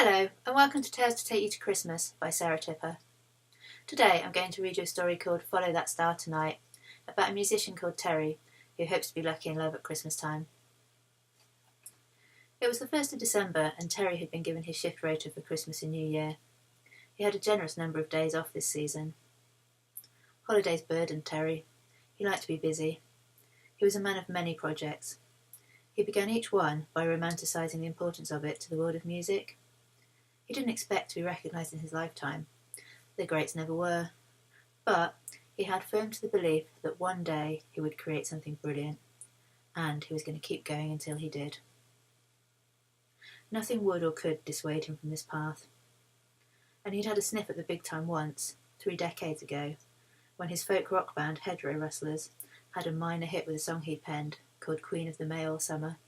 Hello, and welcome to Tales to Take You to Christmas by Sarah Tipper. Today I'm going to read you a story called Follow That Star Tonight, about a musician called Terry, who hopes to be lucky in love at Christmas time. It was the 1st of December, and Terry had been given his shift rota for Christmas and New Year. He had a generous number of days off this season. Holidays burdened Terry. He liked to be busy. He was a man of many projects. He began each one by romanticising the importance of it to the world of music. He didn't expect to be recognised in his lifetime. The greats never were. But he had firm to the belief that one day he would create something brilliant, and he was going to keep going until he did. Nothing would or could dissuade him from this path. And he'd had a sniff at the big time once, 3 decades ago, when his folk rock band Hedgerow Rustlers had a minor hit with a song he'd penned called Queen of the May All Summer.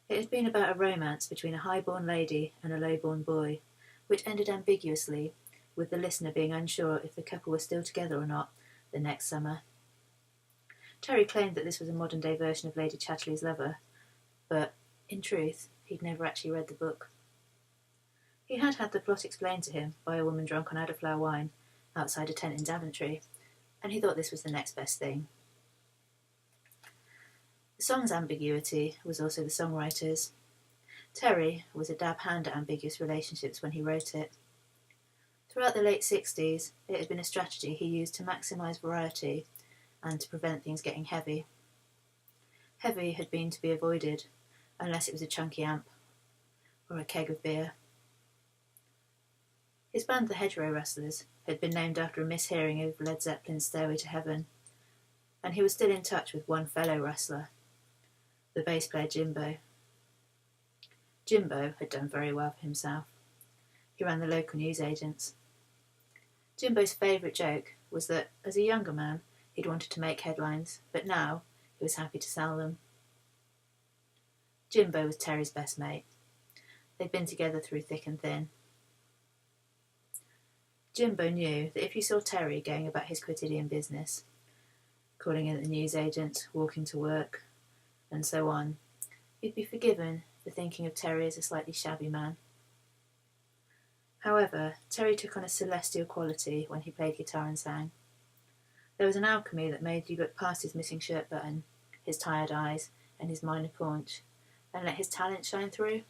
It had been about a romance between a high-born lady and a low-born boy, which ended ambiguously, with the listener being unsure if the couple were still together or not the next summer. Terry claimed that this was a modern-day version of Lady Chatterley's Lover, but, in truth, he'd never actually read the book. He had had the plot explained to him by a woman drunk on elderflower wine outside a tent in Daventry, and he thought this was the next best thing. The song's ambiguity was also the songwriter's. Terry was a dab hand at ambiguous relationships when he wrote it. Throughout the late 60s, it had been a strategy he used to maximise variety and to prevent things getting heavy. Heavy had been to be avoided, unless it was a chunky amp or a keg of beer. His band, the Hedgerow Rustlers, had been named after a mishearing of Led Zeppelin's Stairway to Heaven, and he was still in touch with one fellow rustler, the bass player Jimbo. Jimbo had done very well for himself. He ran the local newsagents. Jimbo's favourite joke was that, as a younger man, he'd wanted to make headlines, but now he was happy to sell them. Jimbo was Terry's best mate. They'd been together through thick and thin. Jimbo knew that if you saw Terry going about his quotidian business, calling in at the newsagent, walking to work, and so on, you'd be forgiven for thinking of Terry as a slightly shabby man. However, Terry took on a celestial quality when he played guitar and sang. There was an alchemy that made you look past his missing shirt button, his tired eyes, and his minor paunch, and let his talent shine through.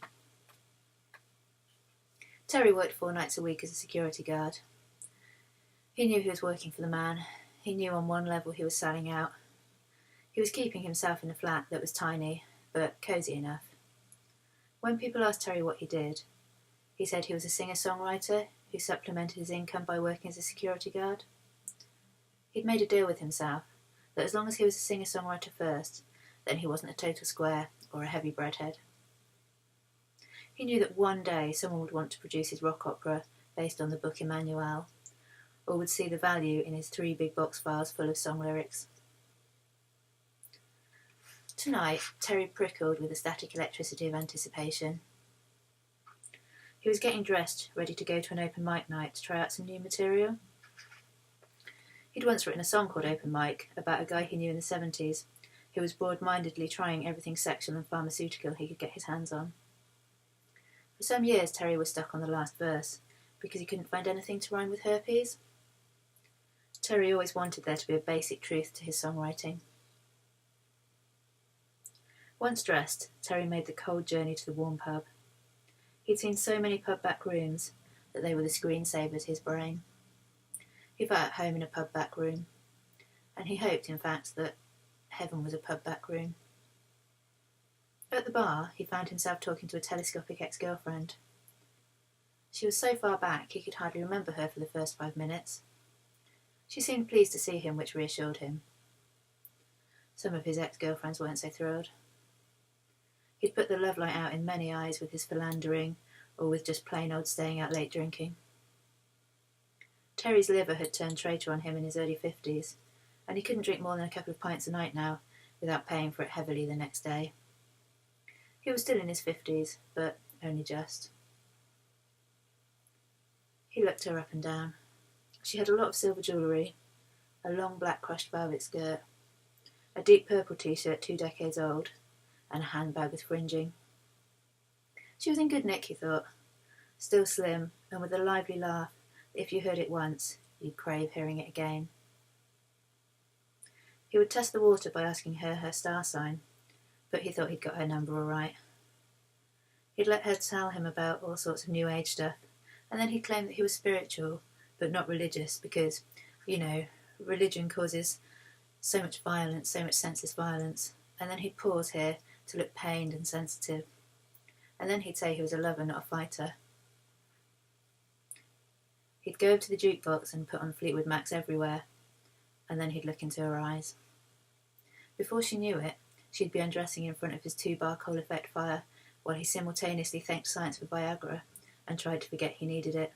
Terry worked 4 nights a week as a security guard. He knew he was working for the man. He knew on one level he was selling out. He was keeping himself in a flat that was tiny, but cosy enough. When people asked Terry what he did, he said he was a singer-songwriter who supplemented his income by working as a security guard. He'd made a deal with himself that as long as he was a singer-songwriter first, then he wasn't a total square or a heavy breadhead. He knew that one day someone would want to produce his rock opera based on the book Emmanuel, or would see the value in his 3 big box files full of song lyrics. Tonight, Terry prickled with the static electricity of anticipation. He was getting dressed, ready to go to an open mic night to try out some new material. He'd once written a song called Open Mic about a guy he knew in the 70s who was broad-mindedly trying everything sexual and pharmaceutical he could get his hands on. For some years, Terry was stuck on the last verse because he couldn't find anything to rhyme with herpes. Terry always wanted there to be a basic truth to his songwriting. Once dressed, Terry made the cold journey to the warm pub. He'd seen so many pub back rooms that they were the screensavers his brain. He felt at home in a pub back room, and he hoped, in fact, that heaven was a pub back room. At the bar, he found himself talking to a telescopic ex-girlfriend. She was so far back he could hardly remember her for the first 5 minutes. She seemed pleased to see him, which reassured him. Some of his ex-girlfriends weren't so thrilled. He'd put the love light out in many eyes with his philandering, or with just plain old staying out late drinking. Terry's liver had turned traitor on him in his early 50s, and he couldn't drink more than a couple of pints a night now without paying for it heavily the next day. He was still in his 50s, but only just. He looked her up and down. She had a lot of silver jewellery, a long black crushed velvet skirt, a deep purple t-shirt 2 decades old, and a handbag with fringing. She was in good nick, he thought, still slim and with a lively laugh that if you heard it once, you'd crave hearing it again. He would test the water by asking her star sign, but he thought he'd got her number all right. He'd let her tell him about all sorts of New Age stuff, and then he'd claim that he was spiritual, but not religious, because, religion causes so much violence, so much senseless violence, and then he'd pause here to look pained and sensitive, and then he'd say he was a lover, not a fighter. He'd go over to the jukebox and put on Fleetwood Mac's Everywhere, and then he'd look into her eyes. Before she knew it, she'd be undressing in front of his 2-bar coal effect fire while he simultaneously thanked science for Viagra and tried to forget he needed it.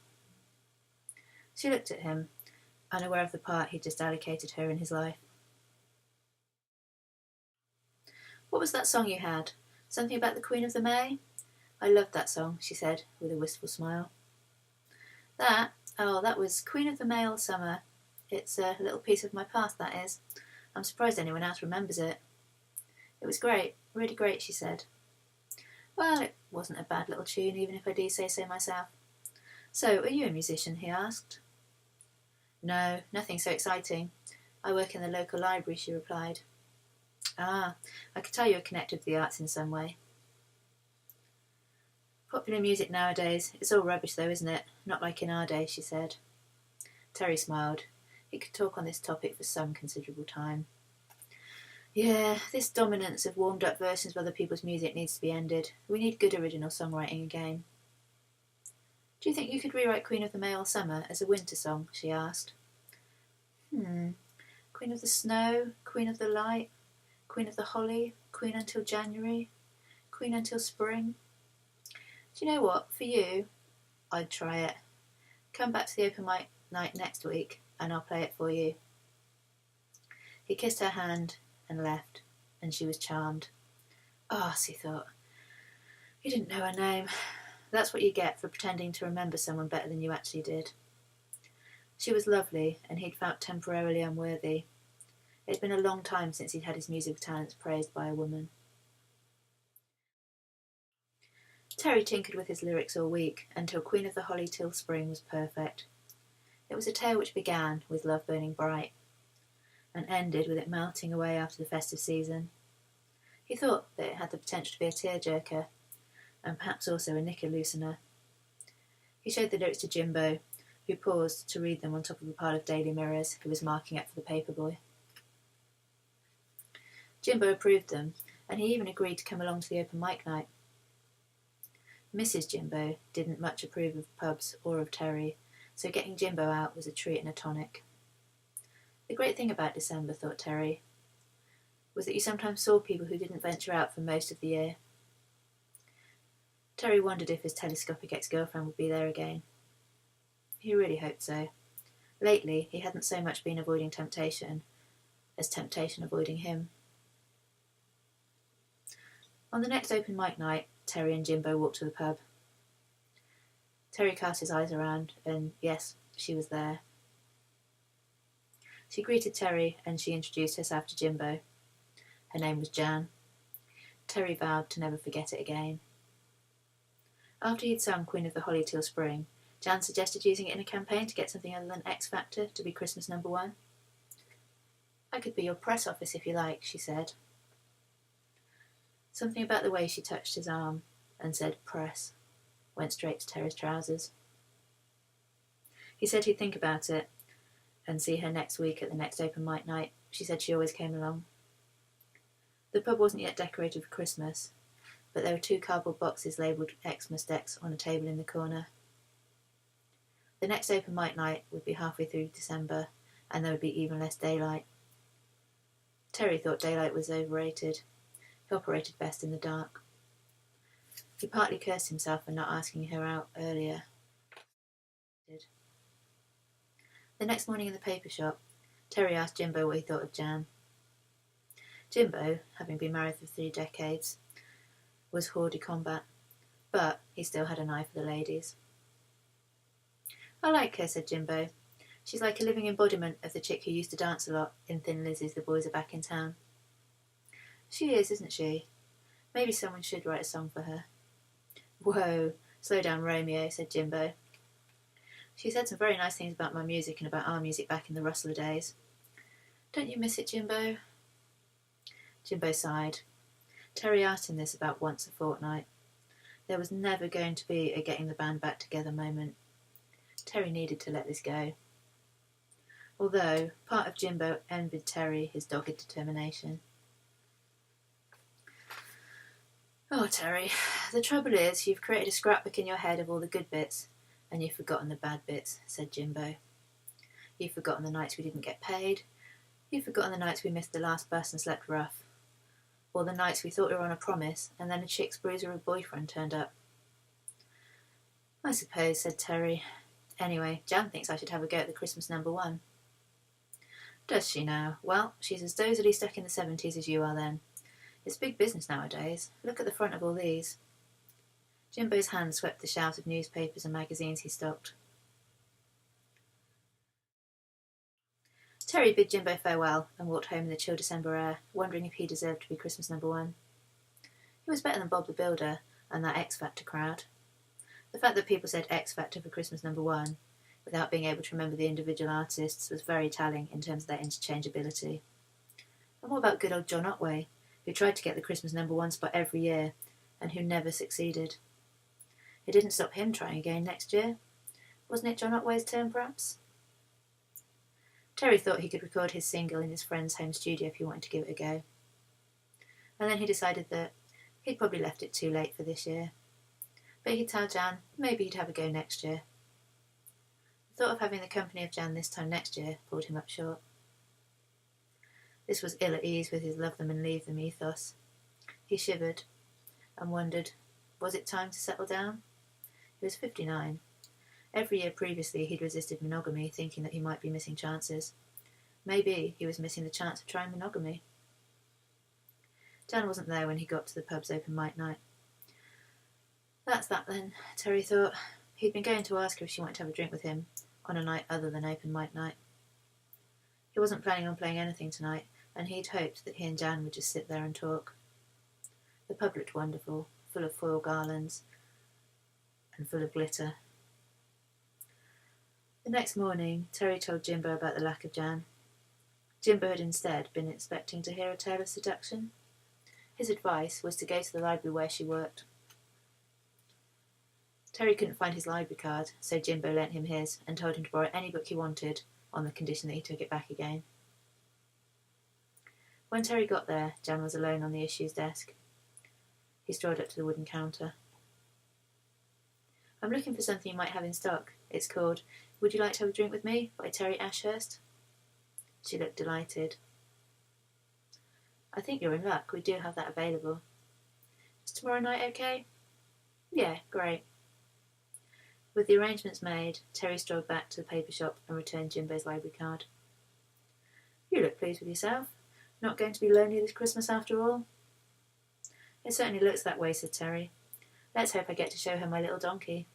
She looked at him, unaware of the part he'd just allocated her in his life. "What was that song you had? Something about the Queen of the May?" "I loved that song," she said, with a wistful smile. That was Queen of the May all summer. It's a little piece of my past, that is. I'm surprised anyone else remembers it." "It was great, really great," she said. "Well, it wasn't a bad little tune, even if I do say so myself." "So, are you a musician?" he asked. "No, nothing so exciting. I work in the local library," she replied. "Ah, I could tell you were connected with the arts in some way." "Popular music nowadays, it's all rubbish though, isn't it? Not like in our day," she said. Terry smiled. He could talk on this topic for some considerable time. "Yeah, this dominance of warmed-up versions of other people's music needs to be ended. We need good original songwriting again." "Do you think you could rewrite Queen of the May all summer as a winter song?" she asked. Queen of the Snow, Queen of the Light, Queen of the Holly, Queen until January, Queen until Spring. Do you know what? For you, I'd try it. Come back to the open mic night next week and I'll play it for you." He kissed her hand and left, and she was charmed. She thought. He didn't know her name. That's what you get for pretending to remember someone better than you actually did. She was lovely, and he'd felt temporarily unworthy. It had been a long time since he'd had his musical talents praised by a woman. Terry tinkered with his lyrics all week, until Queen of the Holly Till Spring was perfect. It was a tale which began with love burning bright, and ended with it melting away after the festive season. He thought that it had the potential to be a tearjerker, and perhaps also a knicker loosener. He showed the lyrics to Jimbo, who paused to read them on top of a pile of Daily Mirrors he was marking up for the paperboy. Jimbo approved them, and he even agreed to come along to the open mic night. Mrs. Jimbo didn't much approve of pubs or of Terry, so getting Jimbo out was a treat and a tonic. The great thing about December, thought Terry, was that you sometimes saw people who didn't venture out for most of the year. Terry wondered if his telescopic ex-girlfriend would be there again. He really hoped so. Lately, he hadn't so much been avoiding temptation as temptation avoiding him. On the next open mic night, Terry and Jimbo walked to the pub. Terry cast his eyes around, and yes, she was there. She greeted Terry, and she introduced herself to Jimbo. Her name was Jan. Terry vowed to never forget it again. After he'd sung Queen of the Holly Till Spring, Jan suggested using it in a campaign to get something other than X Factor to be Christmas #1. "I could be your press office if you like," she said. Something about the way she touched his arm and said press went straight to Terry's trousers. He said he'd think about it and see her next week at the next open mic night. She said she always came along. The pub wasn't yet decorated for Christmas, but there were 2 cardboard boxes labelled Xmas decks on a table in the corner. The next open mic night would be halfway through December, and there would be even less daylight. Terry thought daylight was overrated. He operated best in the dark. He partly cursed himself for not asking her out earlier. The next morning in the paper shop, Terry asked Jimbo what he thought of Jan. Jimbo, having been married for 3 decades, was hors de combat, but he still had an eye for the ladies. "I like her," said Jimbo. "She's like a living embodiment of the chick who used to dance a lot in Thin Lizzie's The Boys Are Back in Town." "She is, isn't she? Maybe someone should write a song for her." Whoa, slow down, Romeo, said Jimbo. She said some very nice things about my music and about our music back in the Rustler days. Don't you miss it, Jimbo? Jimbo sighed. Terry asked him this about once a fortnight. There was never going to be a getting the band back together moment. Terry needed to let this go. Although, part of Jimbo envied Terry his dogged determination. Oh, Terry, the trouble is you've created a scrapbook in your head of all the good bits, and you've forgotten the bad bits, said Jimbo. You've forgotten the nights we didn't get paid. You've forgotten the nights we missed the last bus and slept rough. Or the nights we thought we were on a promise, and then a chick's bruiser of a boyfriend turned up. I suppose, said Terry. Anyway, Jan thinks I should have a go at the Christmas #1. Does she now? Well, she's as dozily stuck in the 70s as you are then. It's big business nowadays. Look at the front of all these. Jimbo's hand swept the shelves of newspapers and magazines he stocked. Terry bid Jimbo farewell and walked home in the chill December air, wondering if he deserved to be Christmas #1. He was better than Bob the Builder and that X Factor crowd. The fact that people said X Factor for Christmas #1 without being able to remember the individual artists was very telling in terms of their interchangeability. And what about good old John Otway, who tried to get the Christmas #1 spot every year and who never succeeded? It didn't stop him trying again next year. Wasn't it John Otway's turn, perhaps? Terry thought he could record his single in his friend's home studio if he wanted to give it a go. And then he decided that he'd probably left it too late for this year. But he'd tell Jan maybe he'd have a go next year. The thought of having the company of Jan this time next year pulled him up short. This was ill at ease with his love them and leave them ethos. He shivered and wondered, was it time to settle down? He was 59. Every year previously he'd resisted monogamy, thinking that he might be missing chances. Maybe he was missing the chance of trying monogamy. Jan wasn't there when he got to the pub's open mic night. That's that then, Terry thought. He'd been going to ask her if she wanted to have a drink with him on a night other than open mic night. He wasn't planning on playing anything tonight, and he'd hoped that he and Jan would just sit there and talk. The pub looked wonderful, full of foil garlands and full of glitter. The next morning, Terry told Jimbo about the lack of Jan. Jimbo had instead been expecting to hear a tale of seduction. His advice was to go to the library where she worked. Terry couldn't find his library card, so Jimbo lent him his and told him to borrow any book he wanted on the condition that he took it back again. When Terry got there, Jan was alone on the issues desk. He strolled up to the wooden counter. I'm looking for something you might have in stock. It's called Would You Like to Have a Drink With Me by Terry Ashurst. She looked delighted. I think you're in luck. We do have that available. Is tomorrow night okay? Yeah, great. With the arrangements made, Terry strolled back to the paper shop and returned Jimbo's library card. You look pleased with yourself. Not going to be lonely this Christmas after all? It certainly looks that way, said Terry. Let's hope I get to show her my little donkey.